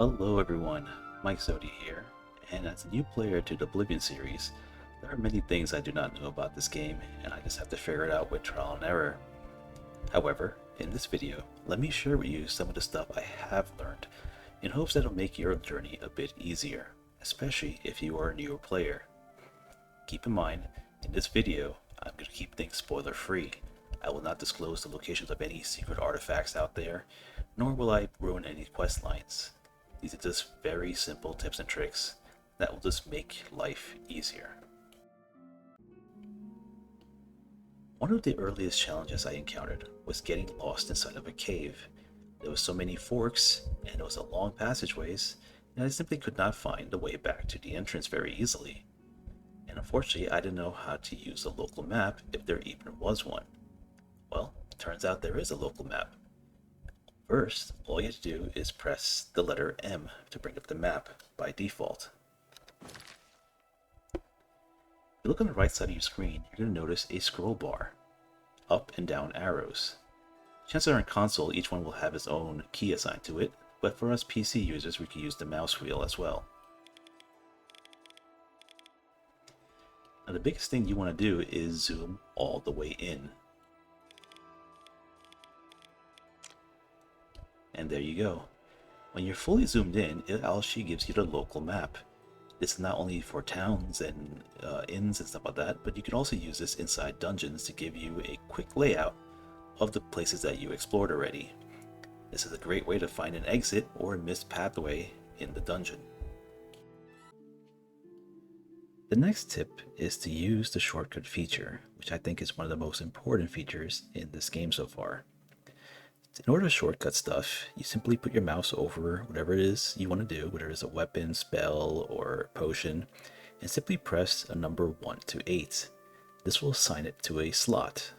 Hello everyone, Mikezodia here, and as a new player to the Oblivion series, there are many things I do not know about this game, and I just have to figure it out with trial and error. However, in this video, let me share with you some of the stuff I have learned, in hopes that it'll make your journey a bit easier, especially if you are a newer player. Keep in mind, in this video, I'm going to keep things spoiler free. I will not disclose the locations of any secret artifacts out there, nor will I ruin any quest lines. These are just very simple tips and tricks that will just make life easier. One of the earliest challenges I encountered was getting lost inside of a cave. There were so many forks, and it was a long passageways, and I simply could not find the way back to the entrance very easily. And unfortunately, I didn't know how to use a local map if there even was one. Well, it turns out there is a local map. First, all you have to do is press the letter M to bring up the map by default. If you look on the right side of your screen, you're going to notice a scroll bar, up and down arrows. Chances are in console, each one will have its own key assigned to it, but for us PC users, we can use the mouse wheel as well. Now the biggest thing you want to do is zoom all the way in. And there you go. When you're fully zoomed in, it actually gives you the local map. This is not only for towns and inns and stuff like that, but you can also use this inside dungeons to give you a quick layout of the places that you explored already. This is a great way to find an exit or a missed pathway in the dungeon. The next tip is to use the shortcut feature, which I think is one of the most important features in this game so far. In order to shortcut stuff, you simply put your mouse over whatever it is you want to do, whether it's a weapon, spell, or potion, and simply press a number 1 to 8. This will assign it to a slot.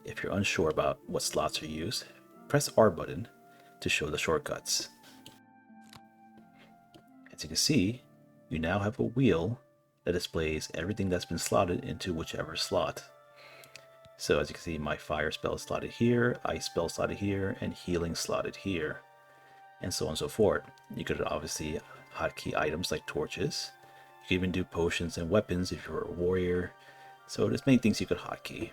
If you're unsure about what slots are used, press R button to show the shortcuts. As you can see, you now have a wheel that displays everything that's been slotted into whichever slot. So as you can see, my fire spell is slotted here, ice spell slotted here, and healing slotted here, and so on and so forth. You could obviously hotkey items like torches. You can even do potions and weapons if you're a warrior. So there's many things you could hotkey.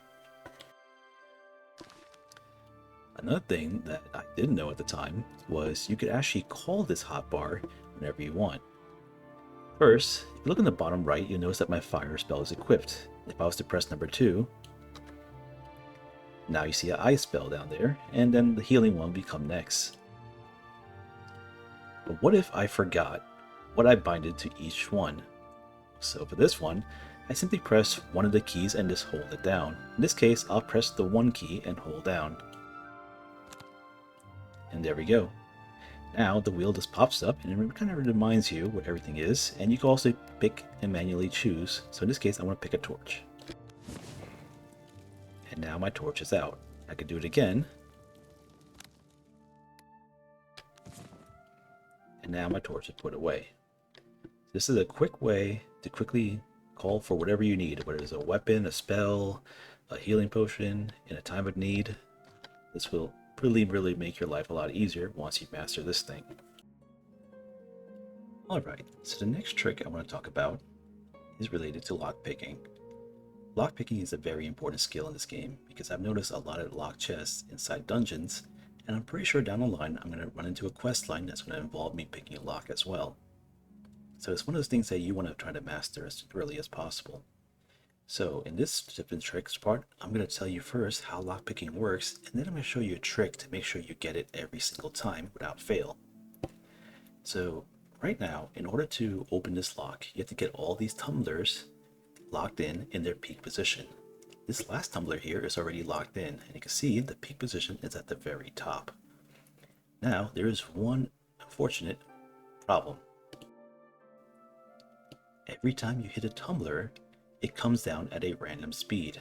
Another thing that I didn't know at the time was you could actually call this hotbar whenever you want. First, if you look in the bottom right, you'll notice that my fire spell is equipped. If I was to press number 2, now you see an ice spell down there, and then the healing one will come next. But what if I forgot what I binded to each one? So for this one, I simply press one of the keys and just hold it down. In this case, I'll press the 1 key and hold down. And there we go. Now the wheel just pops up and it kind of reminds you what everything is, and you can also pick and manually choose. So in this case, I want to pick a torch. And now my torch is out. I could do it again. And now my torch is put away. This is a quick way to quickly call for whatever you need, whether it's a weapon, a spell, a healing potion in a time of need. This will really make your life a lot easier once you master this thing. Alright, so the next trick I want to talk about is related to lockpicking. Lockpicking is a very important skill in this game because I've noticed a lot of locked chests inside dungeons, and I'm pretty sure down the line I'm going to run into a quest line that's going to involve me picking a lock as well. So it's one of those things that you want to try to master as early as possible. So in this tip and tricks part, I'm going to tell you first how lockpicking works, and then I'm going to show you a trick to make sure you get it every single time without fail. So right now, in order to open this lock, you have to get all these tumblers locked in their peak position. This last tumbler here is already locked in, and you can see the peak position is at the very top. Now there is one unfortunate problem. Every time you hit a tumbler, it comes down at a random speed.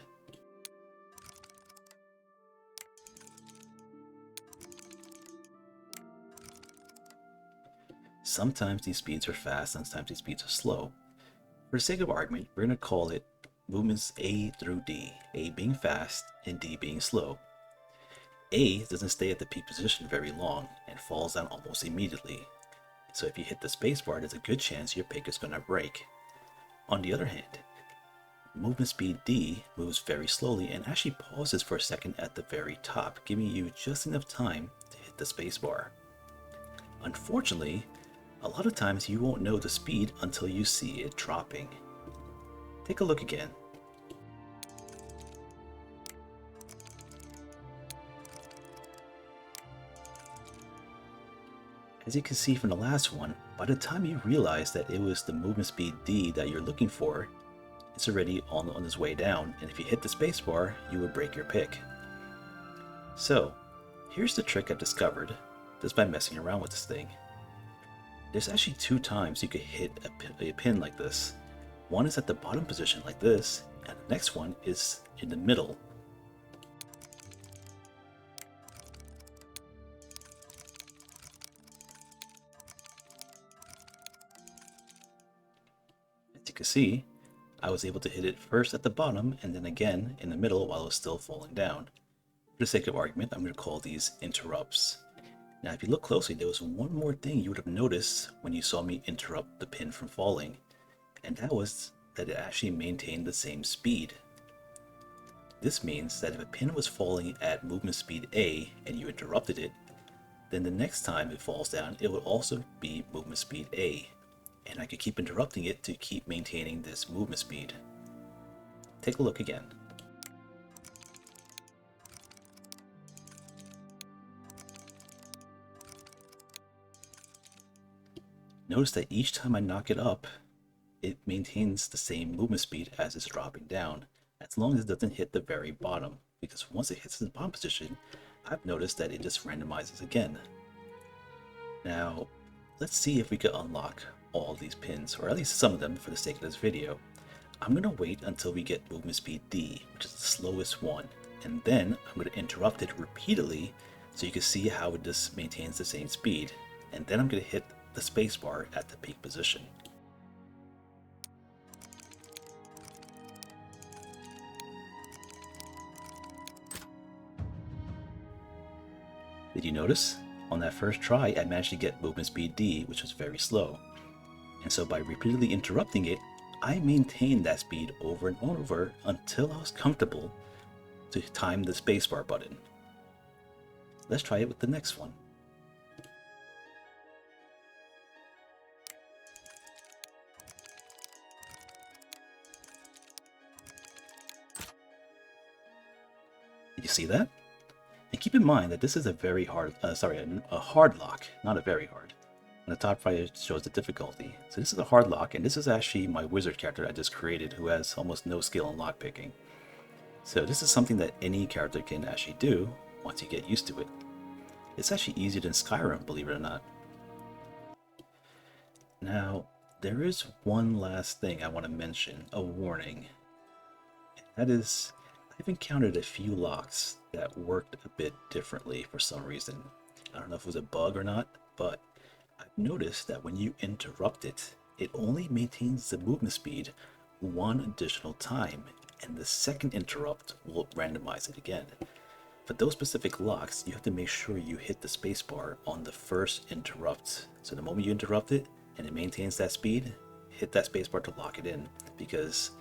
Sometimes these speeds are fast, sometimes these speeds are slow. For the sake of argument, we're going to call it movements A through D, A being fast and D being slow. A doesn't stay at the peak position very long and falls down almost immediately. So if you hit the spacebar, there's a good chance your pick is going to break. On the other hand, movement speed D moves very slowly and actually pauses for a second at the very top, giving you just enough time to hit the spacebar. Unfortunately, a lot of times you won't know the speed until you see it dropping. Take a look again. As you can see from the last one, by the time you realize that it was the movement speed D that you're looking for, it's already on its way down, and if you hit the spacebar, you would break your pick. So, here's the trick I've discovered just by messing around with this thing. There's actually 2 times you could hit a pin like this. One is at the bottom position like this, and the next one is in the middle. As you can see, I was able to hit it first at the bottom and then again in the middle while it was still falling down. For the sake of argument, I'm going to call these interrupts. Now if you look closely, there was one more thing you would have noticed when you saw me interrupt the pin from falling, and that was that it actually maintained the same speed. This means that if a pin was falling at movement speed A and you interrupted it, then the next time it falls down, it would also be movement speed A, and I could keep interrupting it to keep maintaining this movement speed. Take a look again. Notice that each time I knock it up, it maintains the same movement speed as it's dropping down, as long as it doesn't hit the very bottom, because once it hits the bottom position, I've noticed that it just randomizes again. Now, let's see if we can unlock all these pins, or at least some of them for the sake of this video. I'm going to wait until we get movement speed D, which is the slowest one, and then I'm going to interrupt it repeatedly so you can see how it just maintains the same speed, and then I'm going to hit the spacebar at the peak position. Did you notice? On that first try, I managed to get movement speed D, which was very slow. And so by repeatedly interrupting it, I maintained that speed over and over until I was comfortable to time the spacebar button. Let's try it with the next one. Did you see that? And keep in mind that this is a very hard, a hard lock, not a very hard. And the top right shows the difficulty. So this is a hard lock, and this is actually my wizard character I just created who has almost no skill in lockpicking. So this is something that any character can actually do once you get used to it. It's actually easier than Skyrim, believe it or not. Now, there is one last thing I want to mention, a warning. That is, I've encountered a few locks that worked a bit differently for some reason. I don't know if it was a bug or not, but I've noticed that when you interrupt it, it only maintains the movement speed one additional time, and the second interrupt will randomize it again. For those specific locks, you have to make sure you hit the spacebar on the first interrupt. So the moment you interrupt it and it maintains that speed, hit that spacebar to lock it in, because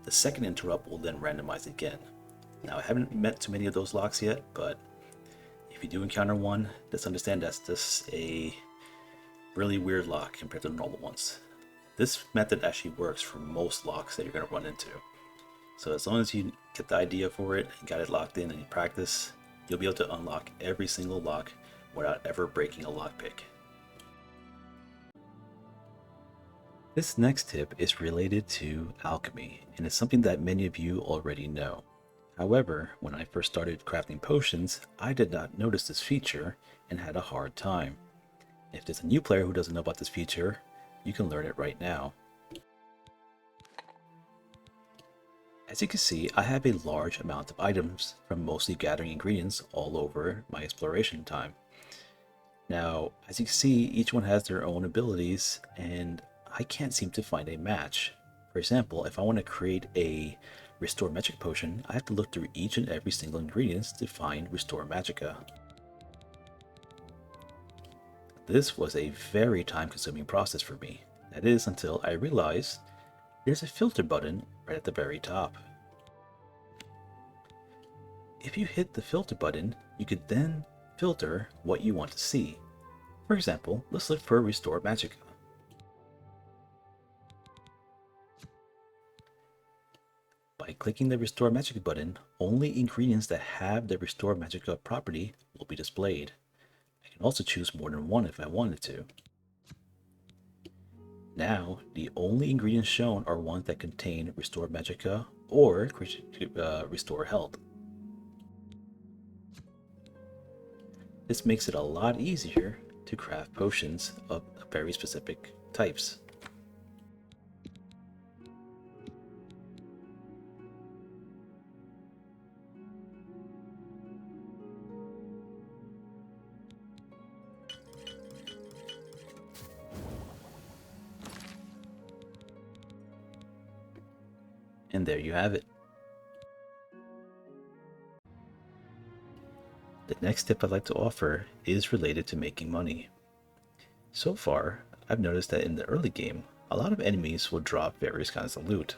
the second interrupt will then randomize again. Now, I haven't met too many of those locks yet, but if you do encounter one, just understand that's just a really weird lock compared to the normal ones. This method actually works for most locks that you're going to run into. So as long as you get the idea for it and got it locked in and you practice, you'll be able to unlock every single lock without ever breaking a lockpick. This next tip is related to alchemy, and it's something that many of you already know. However, when I first started crafting potions, I did not notice this feature and had a hard time. If there's a new player who doesn't know about this feature, you can learn it right now. As you can see, I have a large amount of items from mostly gathering ingredients all over my exploration time. Now, as you can see, each one has their own abilities, and I can't seem to find a match. For example, if I want to create a Restore Magic Potion, I have to look through each and every single ingredient to find Restore Magica. This was a very time-consuming process for me. That is until I realized there's a filter button right at the very top. If you hit the filter button, you could then filter what you want to see. For example, let's look for Restore Magicka. By clicking the Restore Magicka button, only ingredients that have the Restore Magicka property will be displayed. I can also choose more than one if I wanted to. Now, the only ingredients shown are ones that contain Restore Magicka or Restore Health. This makes it a lot easier to craft potions of very specific types. And there you have it. The next tip I'd like to offer is related to making money. So far, I've noticed that in the early game, a lot of enemies will drop various kinds of loot.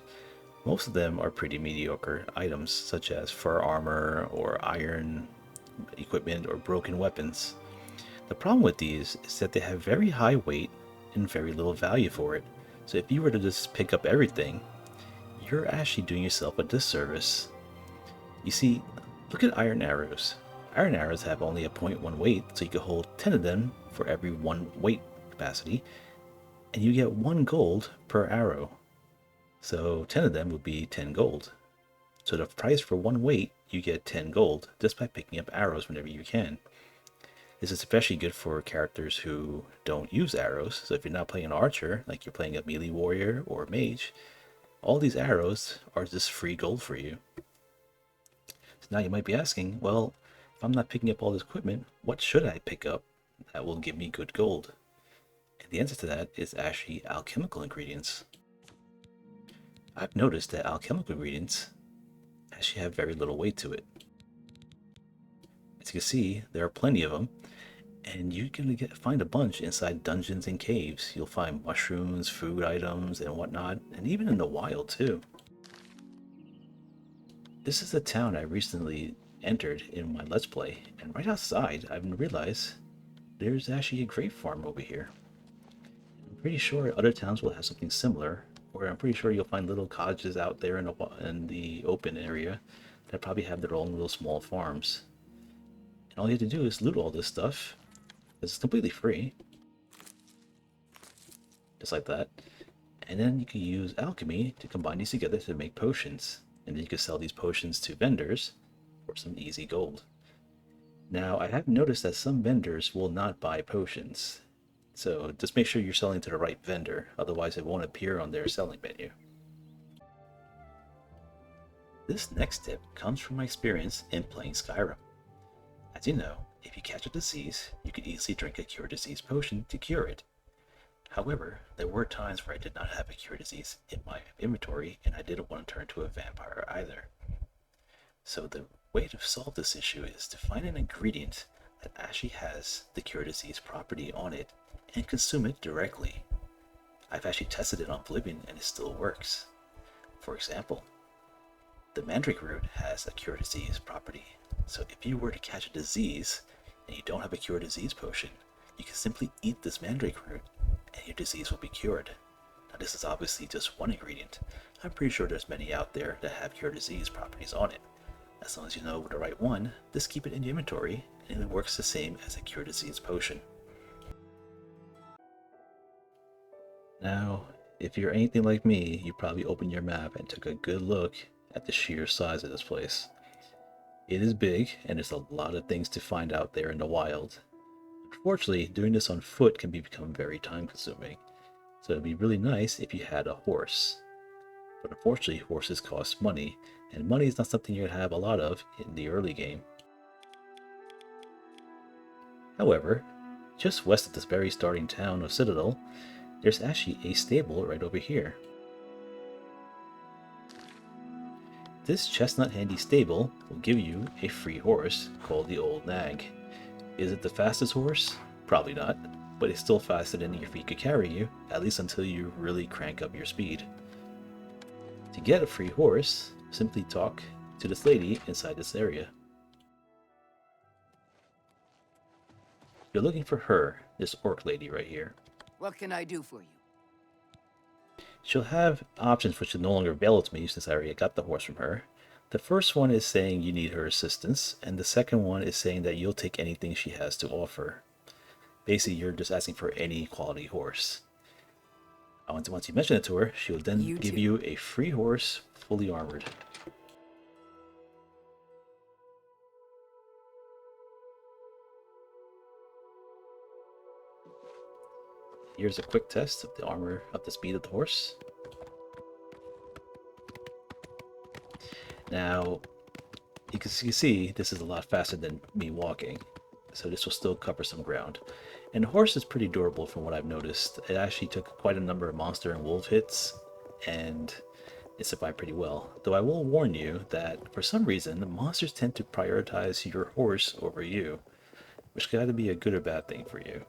Most of them are pretty mediocre items, such as fur armor or iron equipment or broken weapons. The problem with these is that they have very high weight and very little value for it. So if you were to just pick up everything, you're actually doing yourself a disservice. You see, look at iron arrows. Iron arrows have only a 0.1 weight, so you can hold 10 of them for every 1 weight capacity, and you get 1 gold per arrow. So 10 of them would be 10 gold. So the price for 1 weight, you get 10 gold just by picking up arrows whenever you can. This is especially good for characters who don't use arrows. So if you're not playing an archer, like you're playing a melee warrior or a mage, all these arrows are just free gold for you. So now you might be asking, well, if I'm not picking up all this equipment, what should I pick up that will give me good gold? And the answer to that is actually alchemical ingredients. I've noticed that alchemical ingredients actually have very little weight to it. As you can see, there are plenty of them, and you can find a bunch inside dungeons and caves. You'll find mushrooms, food items, and whatnot, and even in the wild too. This is the town I recently entered in my Let's Play, and right outside I've realized there's actually a grape farm over here. I'm pretty sure other towns will have something similar, or I'm pretty sure you'll find little cottages out there in the open area that probably have their own little small farms. And all you have to do is loot all this stuff. It's completely free. Just like that. And then you can use alchemy to combine these together to make potions. And then you can sell these potions to vendors for some easy gold. Now, I have noticed that some vendors will not buy potions. So just make sure you're selling to the right vendor, otherwise it won't appear on their selling menu. This next tip comes from my experience in playing Skyrim. As you know, if you catch a disease, you could easily drink a cure disease potion to cure it. However, there were times where I did not have a cure disease in my inventory and I didn't want to turn to a vampire either. So the way to solve this issue is to find an ingredient that actually has the cure disease property on it and consume it directly. I've actually tested it on Oblivion and it still works. For example, the mandrake root has a cure disease property. So if you were to catch a disease and you don't have a cure disease potion, you can simply eat this mandrake root and your disease will be cured. Now this is obviously just one ingredient. I'm pretty sure there's many out there that have cure disease properties on it. As long as you know the right one, just keep it in your inventory and it works the same as a cure disease potion. Now, if you're anything like me, you probably opened your map and took a good look at the sheer size of this place. It is big, and there's a lot of things to find out there in the wild. Unfortunately, doing this on foot can become very time consuming, so it'd be really nice if you had a horse. But unfortunately, horses cost money, and money is not something you have a lot of in the early game. However, just west of this very starting town of Citadel, there's actually a stable right over here. This chestnut handy stable will give you a free horse called the Old Nag. Is it the fastest horse? Probably not, but it's still faster than your feet could carry you, at least until you really crank up your speed. To get a free horse, simply talk to this lady inside this area. You're looking for her, this orc lady right here. What can I do for you? She'll have options which are no longer available to me since I already got the horse from her. The first one is saying you need her assistance, and the second one is saying that you'll take anything she has to offer. Basically, you're just asking for any quality horse. Once you mention it to her, she'll then give you a free horse, fully armored. Here's a quick test of the armor, of the speed of the horse. Now, you can see this is a lot faster than me walking, so this will still cover some ground. And the horse is pretty durable from what I've noticed. It actually took quite a number of monster and wolf hits, and it survived pretty well. Though I will warn you that for some reason, the monsters tend to prioritize your horse over you, which got to be a good or bad thing for you.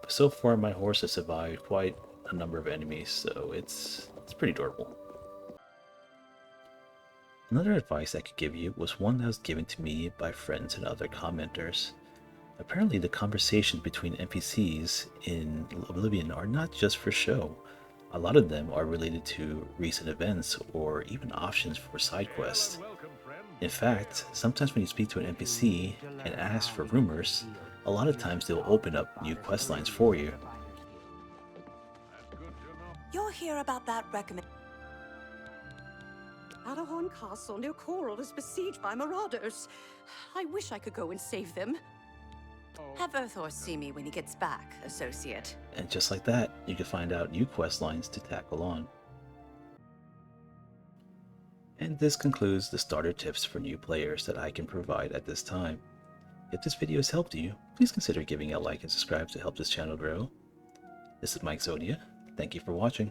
But so far, my horse has survived quite a number of enemies, so it's pretty durable. Another advice I could give you was one that was given to me by friends and other commenters. Apparently the conversations between NPCs in Oblivion are not just for show. A lot of them are related to recent events or even options for side quests. In fact, sometimes when you speak to an NPC and ask for rumors, a lot of times they'll open up new quest lines for you. You're here about that recommend. Adahorn Castle near Coral is besieged by marauders. I wish I could go and save them. Have Earthor see me when he gets back, associate. And just like that, you can find out new quest lines to tackle on. And this concludes the starter tips for new players that I can provide at this time. If this video has helped you, please consider giving it a like and subscribe to help this channel grow. This is Mikezodia. Thank you for watching.